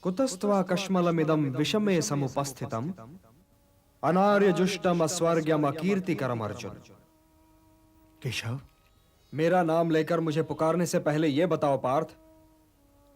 कुतस्त्वा कश्मलमिदं विषमे समुपस्थितम् अनार्यजुष्टम अस्वर्ग्यम अकीर्तिकरम अर्जुन। केशव, मेरा नाम लेकर मुझे पुकारने से पहले यह बताओ पार्थ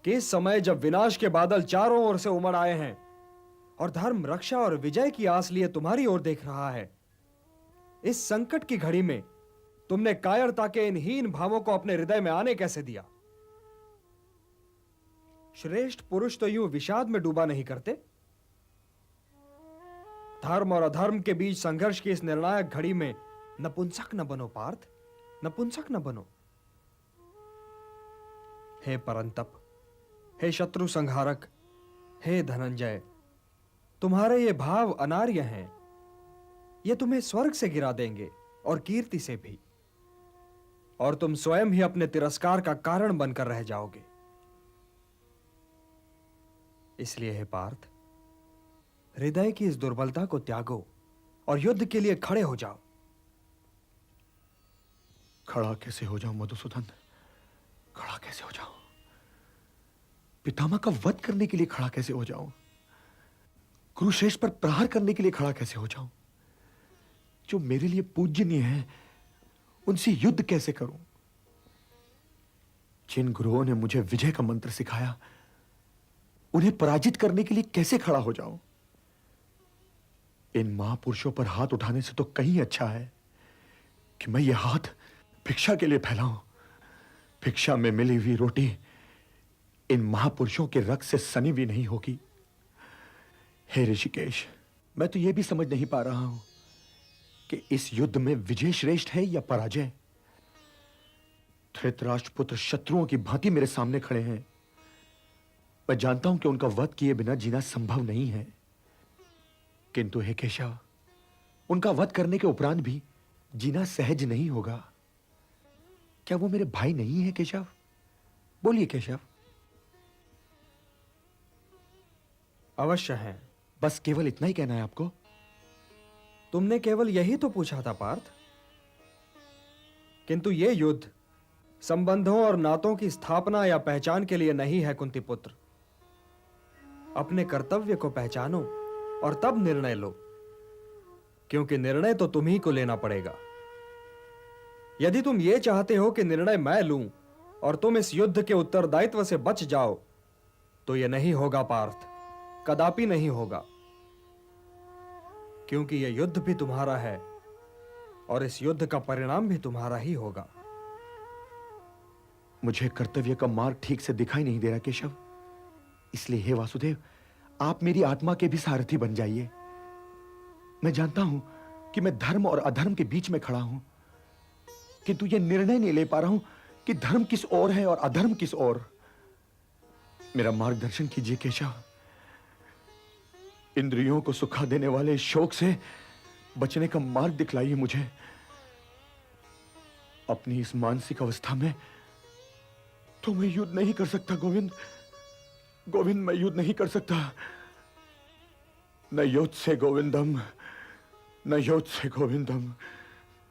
कि इस समय जब विनाश के बादल चारों ओर से उमड़ आए हैं और धर्म, रक्षा और विजय की आस लिए तुम्हारी ओर देख रहा है, इस संकट की घड़ी में तुमने कायरता के इन हीन भावों को अपने हृदय में आने कैसे दिया? श्रेष्ठ पुरुष तो यूं विषाद में डूबा नहीं करते। धर्म और अधर्म के बीच संघर्ष की इस निर्णायक घड़ी में नपुंसक न बनो पार्थ, नपुंसक न बनो। हे परंतप, हे शत्रु संहारक, हे धनंजय, तुम्हारे ये भाव अनार्य हैं। ये तुम्हें स्वर्ग से गिरा देंगे और कीर्ति से भी, और तुम स्वयं ही अपने तिरस्कार का कारण बनकर रह जाओगे। इसलिए हे पार्थ, हृदय की इस दुर्बलता को त्यागो और युद्ध के लिए खड़े हो जाओ। खड़ा कैसे हो जाऊं मधुसूदन? खड़ा कैसे हो जाऊं? पितामह का वध करने के लिए खड़ा कैसे हो जाऊं? कुरुश्रेष्ठ पर प्रहार करने के लिए खड़ा कैसे हो जाऊं? जो मेरे लिए पूज्यनीय है उनसे युद्ध कैसे करूं? जिन गुरुओं ने मुझे विजय का मंत्र सिखाया उन्हें पराजित करने के लिए कैसे खड़ा हो जाऊं? इन महापुरुषों पर हाथ उठाने से तो कहीं अच्छा है कि मैं यह हाथ भिक्षा के लिए फैलाऊं। भिक्षा में मिली हुई रोटी इन महापुरुषों के रक्त से सनी भी नहीं होगी। हे ऋषिकेश, मैं तो यह भी समझ नहीं पा रहा हूं कि इस युद्ध में विजय श्रेष्ठ है या पराजय। धृतराष्ट्र पुत्र शत्रुओं की भांति मेरे सामने खड़े हैं। मैं जानता हूं कि उनका वध किए बिना जीना संभव नहीं है, किंतु हे केशव, उनका वध करने के उपरांत भी जीना सहज नहीं होगा। क्या वो मेरे भाई नहीं है केशव? बोलिए केशव। अवश्य हैं। बस केवल इतना ही कहना है आपको? तुमने केवल यही तो पूछा था पार्थ। किंतु यह युद्ध संबंधों और नातों की स्थापना या पहचान के लिए नहीं है कुंती पुत्र। अपने कर्तव्य को पहचानो और तब निर्णय लो, क्योंकि निर्णय तो तुम्ही को लेना पड़ेगा। यदि तुम ये चाहते हो कि निर्णय मैं लूं और तुम इस युद्ध के उत्तरदायित्व से बच जाओ, तो यह नहीं होगा पार्थ, कदापि नहीं होगा। क्योंकि यह युद्ध भी तुम्हारा है और इस युद्ध का परिणाम भी तुम्हारा ही होगा। मुझे कर्तव्य का मार्ग ठीक से दिखाई नहीं दे रहा केशव। इसलिए हे वासुदेव, आप मेरी आत्मा के भी सारथी बन जाइए। मैं जानता हूं कि मैं धर्म और अधर्म के बीच में खड़ा हूं, किंतु यह निर्णय नहीं ले पा रहा हूं कि धर्म किस ओर है और अधर्म किस ओर। मेरा मार्गदर्शन कीजिए केशव। इंद्रियों को सुखा देने वाले शोक से बचने का मार्ग दिखलाइए मुझे। अपनी इस मानसिक अवस्था में तो मैं युद्ध नहीं कर सकता गोविंद। गोविंद, मैं युद्ध नहीं कर सकता। न योत्स्य से गोविंदम, न योत्स्य से गोविंदम,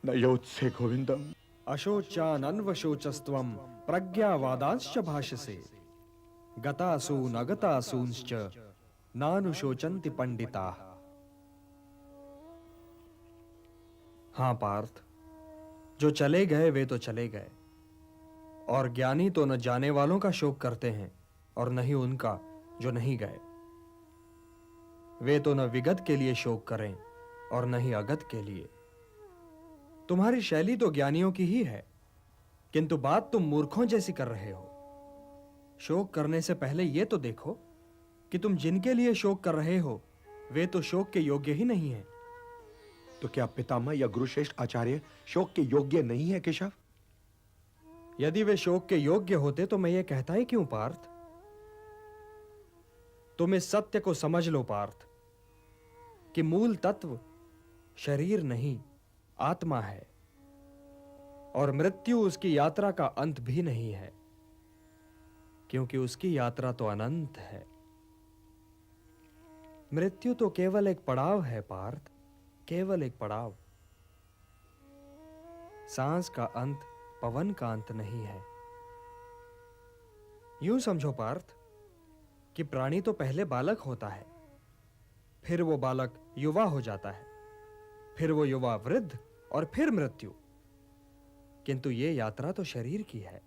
न योत्स्य से गोविंदम। अशोचानन्वशोचस्त्वं प्रज्ञावादांश्च भाषसे गतासून अगतासूंश्च नानुशोचन्ति पंडिताः। हां पार्थ, जो चले गए वे तो चले गए, और ज्ञानी तो न जाने वालों का शोक करते हैं और न ही उनका जो नहीं गए। वे तो न विगत के लिए शोक करें और न ही अगत के लिए। तुम्हारी शैली तो ज्ञानियों की ही है, किंतु बात तुम मूर्खों जैसी कर रहे हो। शोक करने से पहले यह तो देखो कि तुम जिनके लिए शोक कर रहे हो वे तो शोक के योग्य ही नहीं हैं। तो क्या पितामह या गुरुश्रेष्ठ आचार्य शोक के योग्य नहीं है केशव? यदि वे शोक के योग्य होते तो मैं ये कहता ही क्यों पार्थ। तुम इस सत्य को समझ लो पार्थ कि मूल तत्व शरीर नहीं आत्मा है, और मृत्यु उसकी यात्रा का अंत भी नहीं है, क्योंकि उसकी यात्रा तो अनंत है। मृत्यु तो केवल एक पड़ाव है पार्थ, केवल एक पड़ाव। सांस का अंत पवन का अंत नहीं है। यूं समझो पार्थ कि प्राणी तो पहले बालक होता है, फिर वो बालक युवा हो जाता है, फिर वो युवा वृद्ध और फिर मृत्यु। किंतु ये यात्रा तो शरीर की है।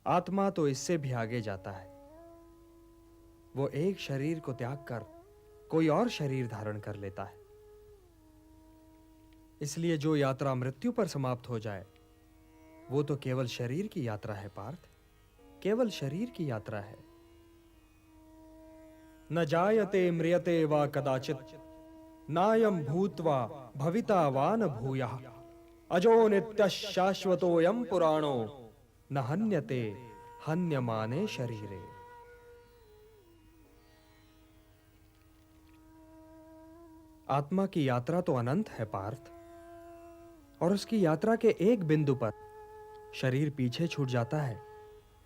आत्मा तो इससे भी आगे जाता है। वो एक शरीर को त्याग कर कोई और शरीर धारण कर लेता है। इसलिए जो यात्रा मृत्यु पर समाप्त हो जाए वो तो केवल शरीर की यात्रा है पार्थ, केवल शरीर की यात्रा है। न जायते म्रियते वा कदाचित नायम भूत्वा भविता वा न भूयः अजो नित्यः शाश्वतोऽयं पुराणो न हन्यते हन्यमाने शरीरे। आत्मा की यात्रा तो अनंत है पार्थ, और उसकी यात्रा के एक बिंदु पर शरीर पीछे छूट जाता है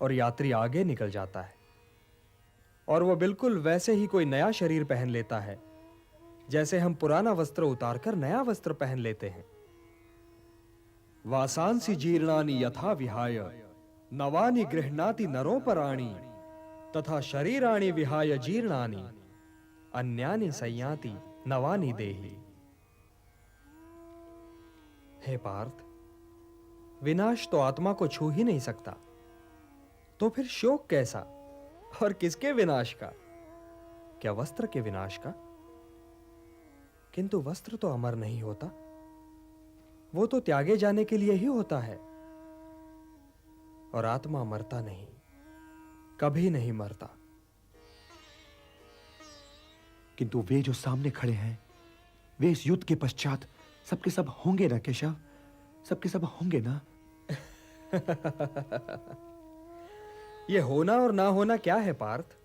और यात्री आगे निकल जाता है, और वो बिल्कुल वैसे ही कोई नया शरीर पहन लेता है जैसे हम पुराना वस्त्र उतारकर नया वस्त्र पहन लेते हैं। वासांसि जीर्णानि यथा विहाय नवानि गृह्णाति नरोपराणि तथा शरीराणि विहाय जीर्णानि अन्यानि संयाति नवानि देहि। हे पार्थ, विनाश तो आत्मा को छू ही नहीं सकता, तो फिर शोक कैसा? और किसके विनाश का? क्या वस्त्र के विनाश का? किंतु वस्त्र तो अमर नहीं होता, वो तो त्यागे जाने के लिए ही होता है। और आत्मा मरता नहीं, कभी नहीं मरता। किंतु वे जो सामने खड़े हैं, वे इस युद्ध के पश्चात सबके सब होंगे ना केशव? सबके सब होंगे ना? ये होना और ना होना क्या है पार्थ?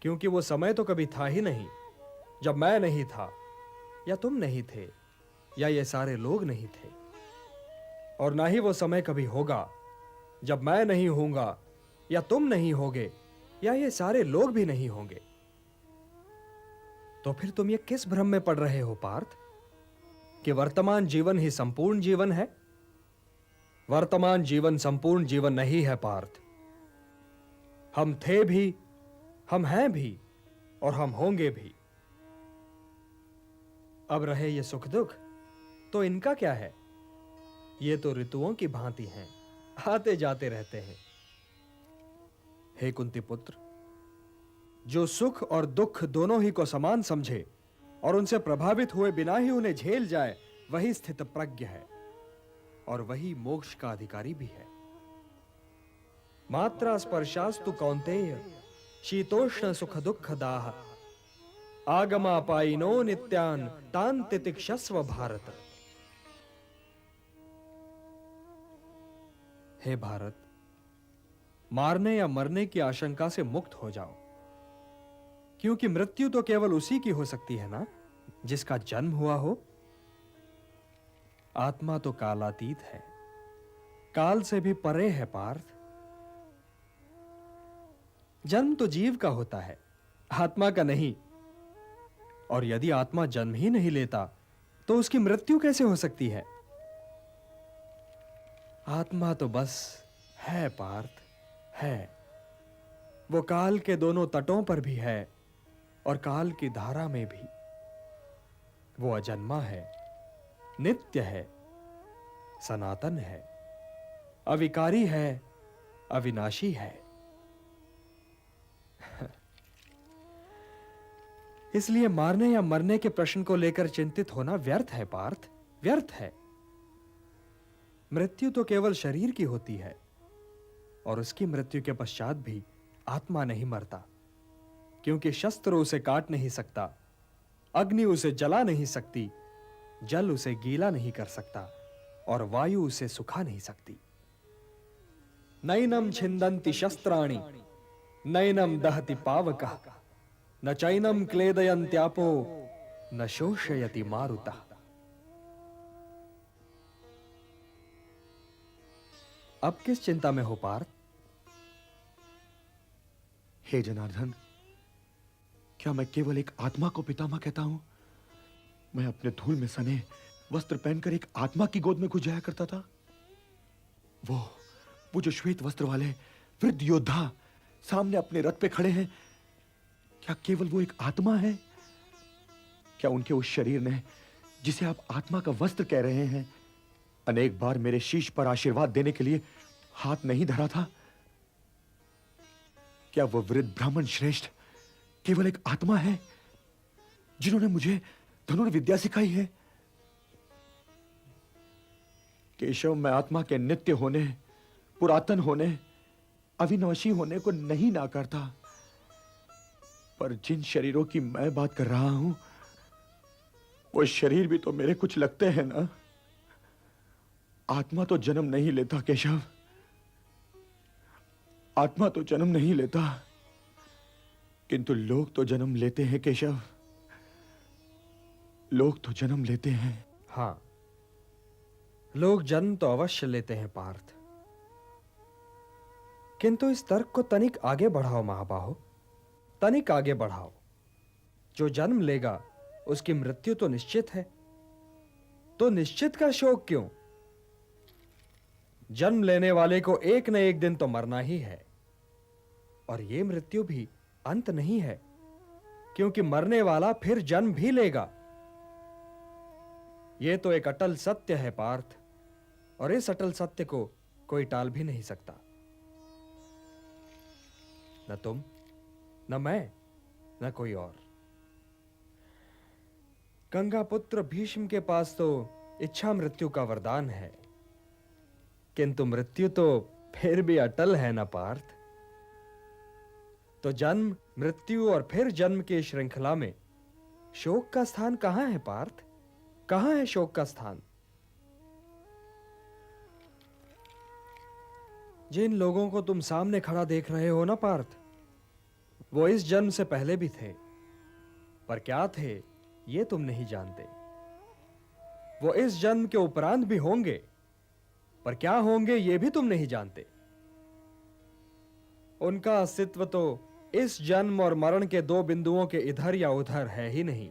क्योंकि वो समय तो कभी था ही नहीं जब मैं नहीं था, या तुम नहीं थे, या ये सारे लोग नहीं थे। और ना ही वो समय कभी होगा जब मैं नहीं होऊंगा, या तुम नहीं होगे, या ये सारे लोग भी नहीं होंगे। तो फिर तुम ये किस भ्रम में पड़ रहे हो पार्थ कि वर्तमान जीवन ही संपूर्ण जीवन है? वर्तमान जीवन संपूर्ण जीवन नहीं है पार्थ। हम थे भी, हम हैं भी, और हम होंगे भी। अब रहे ये सुख दुख, तो इनका क्या है? ये तो ऋतुओं की भांति हैं, आते जाते रहते हैं। हे कुंती पुत्र, जो सुख और दुख दोनों ही को समान समझे और उनसे प्रभावित हुए बिना ही उन्हें झेल जाए, वही स्थित प्रज्ञ है, और वही मोक्ष का अधिकारी भी है। मात्रा स्पर्शास्तु कौन्तेय शीतोष्ण सुख दुख दाह आगमापायिनो नित्यान तान तितिक्षस्व भारत। हे भारत, मारने या मरने की आशंका से मुक्त हो जाओ, क्योंकि मृत्यु तो केवल उसी की हो सकती है ना जिसका जन्म हुआ हो। आत्मा तो कालातीत है, काल से भी परे है पार्थ। जन्म तो जीव का होता है, आत्मा का नहीं। और यदि आत्मा जन्म ही नहीं लेता तो उसकी मृत्यु कैसे हो सकती है? आत्मा तो बस है पार्थ, है। वो काल के दोनों तटों पर भी है और काल की धारा में भी। वो अजन्मा है, नित्य है, सनातन है, अविकारी है, अविनाशी है। इसलिए मारने या मरने के प्रश्न को लेकर चिंतित होना व्यर्थ है पार्थ, व्यर्थ है। मृत्यु तो केवल शरीर की होती है, और उसकी मृत्यु के पश्चात भी आत्मा नहीं मरता, क्योंकि शस्त्र उसे काट नहीं सकता, अग्नि उसे जला नहीं सकती, जल उसे गीला नहीं कर सकता, और वायु उसे सुखा नहीं सकती। नैनम छिन्दन्ति शस्त्राणि नैनम दहति पावकः न चैनम क्लेदयन्त्यापो न शोषयति मारुतः। अब किस चिंता में हो पार्थ? हे जनार्दन, क्या मैं केवल एक आत्मा को पितामह कहता हूं? मैं अपने धूल में सने वस्त्र पहनकर एक आत्मा की गोद में घुस जाया करता था। वो जो श्वेत वस्त्र वाले वृद्ध योद्धा सामने अपने रथ पे खड़े हैं, क्या केवल वो एक आत्मा है? क्या उनके उस शरीर ने, जिसे आप आत्मा का वस्त्र कह रहे हैं, अनेक बार मेरे शीश पर आशीर्वाद देने के लिए हाथ नहीं धरा था? क्या वो वृद्ध ब्राह्मण श्रेष्ठ केवल एक आत्मा है, जिन्होंने मुझे धनुर्विद्या सिखाई है? केशव, मैं आत्मा के नित्य होने, पुरातन होने, अविनाशी होने को नहीं नाकारता, पर जिन शरीरों की मैं बात कर रहा हूं, वो शरीर भी तो मेरे कुछ लगते हैं ना। आत्मा तो जन्म नहीं लेता केशव, आत्मा तो जन्म नहीं लेता, किंतु लोग तो जन्म लेते हैं केशव, लोग तो जन्म लेते हैं। हां, लोग जन्म तो अवश्य लेते हैं पार्थ, किंतु इस तर्क को तनिक आगे बढ़ाओ महाबाहो, तनिक आगे बढ़ाओ। जो जन्म लेगा उसकी मृत्यु तो निश्चित है, तो निश्चित का शोक क्यों? जन्म लेने वाले को एक न एक दिन तो मरना ही है, और यह मृत्यु भी अंत नहीं है, क्योंकि मरने वाला फिर जन्म भी लेगा। यह तो एक अटल सत्य है पार्थ, और इस अटल सत्य को कोई टाल भी नहीं सकता। न तुम, न मैं, न कोई और। गंगा पुत्र भीष्म के पास तो इच्छा मृत्यु का वरदान है, किंतु मृत्यु तो फिर भी अटल है ना पार्थ। तो जन्म, मृत्यु और फिर जन्म की श्रृंखला में शोक का स्थान कहां है पार्थ? कहां है शोक का स्थान? जिन लोगों को तुम सामने खड़ा देख रहे हो ना पार्थ, वो इस जन्म से पहले भी थे, पर क्या थे ये तुम नहीं जानते। वो इस जन्म के उपरांत भी होंगे, पर क्या होंगे ये भी तुम नहीं जानते। उनका अस्तित्व तो इस जन्म और मरण के दो बिंदुओं के इधर या उधर है ही नहीं,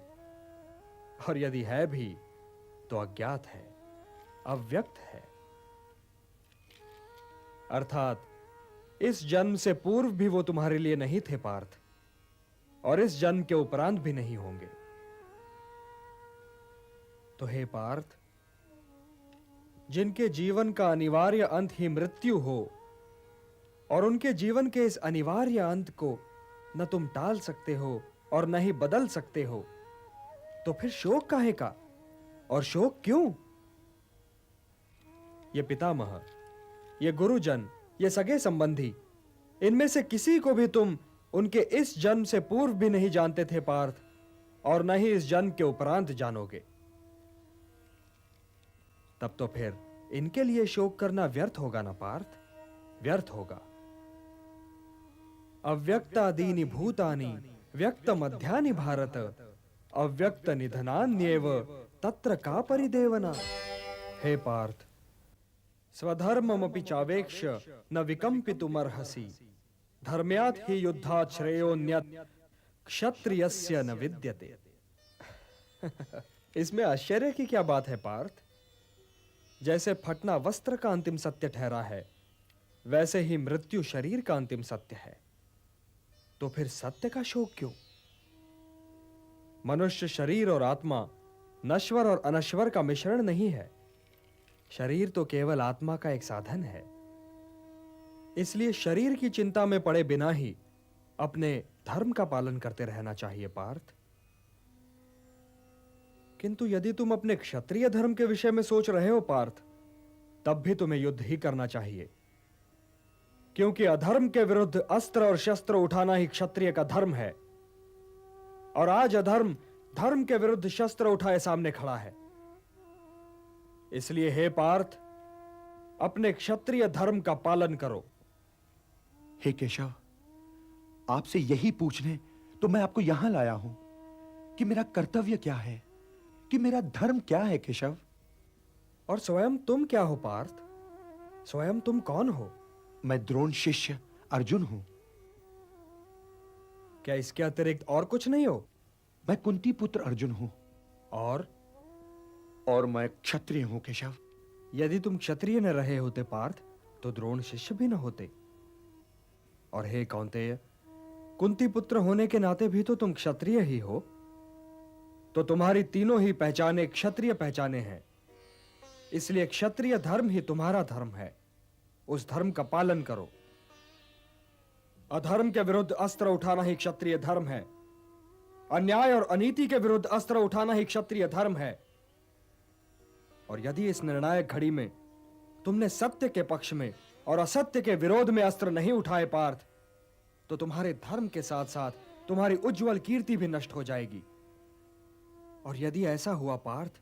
और यदि है भी तो अज्ञात है, अव्यक्त है। अर्थात इस जन्म से पूर्व भी वो तुम्हारे लिए नहीं थे पार्थ, और इस जन्म के उपरांत भी नहीं होंगे। तो हे पार्थ, जिनके जीवन का अनिवार्य अंत ही मृत्यु हो, और उनके जीवन के इस अनिवार्य अंत को न तुम टाल सकते हो और न ही बदल सकते हो, तो फिर शोक काहे का, और शोक क्यों? ये पितामह, ये गुरुजन, ये सगे संबंधी, इनमें से किसी को भी तुम उनके इस जन्म से पूर्व भी नहीं जानते थे पार्थ, और न ही इस जन्म के उपरांत जानोगे। तब तो फिर इनके लिए शोक करना व्यर्थ होगा ना पार्थ, व्यर्थ होगा। अव्यक्तादीनि भूतानि व्यक्त मध्यानि भारत, अव्यक्त निधनान्येव तत्र का परिदेवना। हे पार्थ, स्वधर्ममपि चावेक्ष्य न विकम्पितुमर्हसि, धर्म्यात् हि युद्धात् श्रेयोन्यत् क्षत्रियस्य न विद्यते। इसमें आश्चर्य की क्या बात है पार्थ? जैसे फटना वस्त्र का अंतिम सत्य ठहरा है, वैसे ही मृत्यु शरीर का अंतिम सत्य है। तो फिर सत्य का शोक क्यों? मनुष्य शरीर और आत्मा नश्वर और अनश्वर का मिश्रण नहीं है। शरीर तो केवल आत्मा का एक साधन है। इसलिए शरीर की चिंता में पड़े बिना ही अपने धर्म का पालन करते रहना चाहिए पार्थ। किंतु यदि तुम अपने क्षत्रिय धर्म के विषय में सोच रहे हो पार्थ, तब भी तुम्हें युद्ध ही करना चाहिए, क्योंकि अधर्म के विरुद्ध अस्त्र और शस्त्र उठाना ही क्षत्रिय का धर्म है। और आज अधर्म धर्म के विरुद्ध शस्त्र उठाए सामने खड़ा है। इसलिए हे पार्थ, अपने क्षत्रिय धर्म का पालन करो। हे केशव, आपसे यही पूछने तो मैं आपको यहां लाया हूं कि मेरा कर्तव्य क्या है, कि मेरा धर्म क्या है केशव। और स्वयं तुम क्या हो पार्थ? स्वयं तुम कौन हो? मैं द्रोण शिष्य अर्जुन हूं। क्या इसके अतिरिक्त और कुछ नहीं हो? मैं कुंती पुत्र अर्जुन हूं। और मैं क्षत्रिय हूं केशव। यदि तुम क्षत्रिय न रहे होते पार्थ, तो द्रोण शिष्य भी न होते। और हे कौन्तेय, कुंती पुत्र होने के नाते भी तो तुम क्षत्रिय ही हो, तो तुम्हारी तीनों ही पहचाने क्षत्रिय पहचाने हैं। इसलिए क्षत्रिय धर्म ही तुम्हारा धर्म है, उस धर्म का पालन करो। अधर्म के विरुद्ध अस्त्र उठाना ही क्षत्रिय धर्म है, अन्याय और अनीति के विरुद्ध अस्त्र उठाना ही क्षत्रिय धर्म है। और यदि इस निर्णायक घड़ी में तुमने सत्य के पक्ष में और असत्य के विरोध में अस्त्र नहीं उठाए पार्थ, तो तुम्हारे धर्म के साथ साथ तुम्हारी उज्जवल कीर्ति भी नष्ट हो जाएगी। और यदि ऐसा हुआ पार्थ,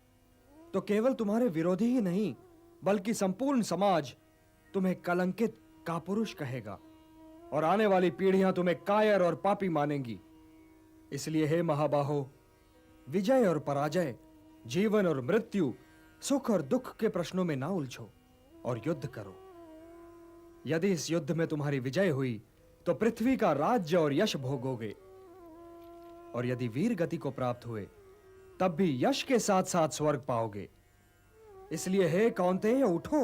तो केवल तुम्हारे विरोधी ही नहीं बल्कि संपूर्ण समाज तुम्हें कलंकित कापुरुष कहेगा और आने वाली पीढ़ियां तुम्हें कायर और पापी मानेंगी। इसलिए हे महाबाहो, विजय और पराजय, जीवन और मृत्यु, सुख और दुख के प्रश्नों में ना उलझो और युद्ध करो। यदि इस युद्ध में तुम्हारी विजय हुई तो पृथ्वी का राज्य और यश भोगोगे, और यदि वीर गति को प्राप्त हुए तब भी यश के साथ साथ स्वर्ग पाओगे। इसलिए हे कौन्तेय, उठो,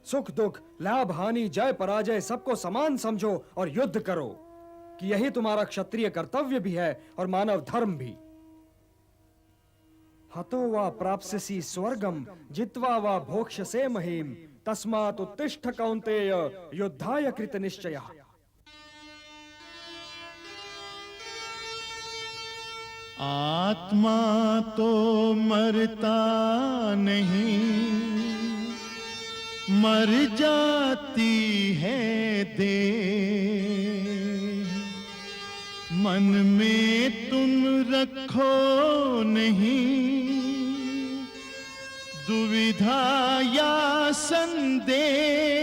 सुख दुख, लाभ हानि, जय पराजय सबको समान समझो और युद्ध करो, कि यही तुम्हारा क्षत्रिय कर्तव्य भी है और मानव धर्म भी। हतो वा प्राप्स्यसि स्वर्गम जित्वा वा भोक्ष्यसे महीम, तस्मात् उत्तिष्ठ कौन्तेय, युद्धाय कृत निश्चयः। आत्मा तो मरता नहीं, मर जाती है देह। मन में तुम रखो नहीं दुविधा या संदेह।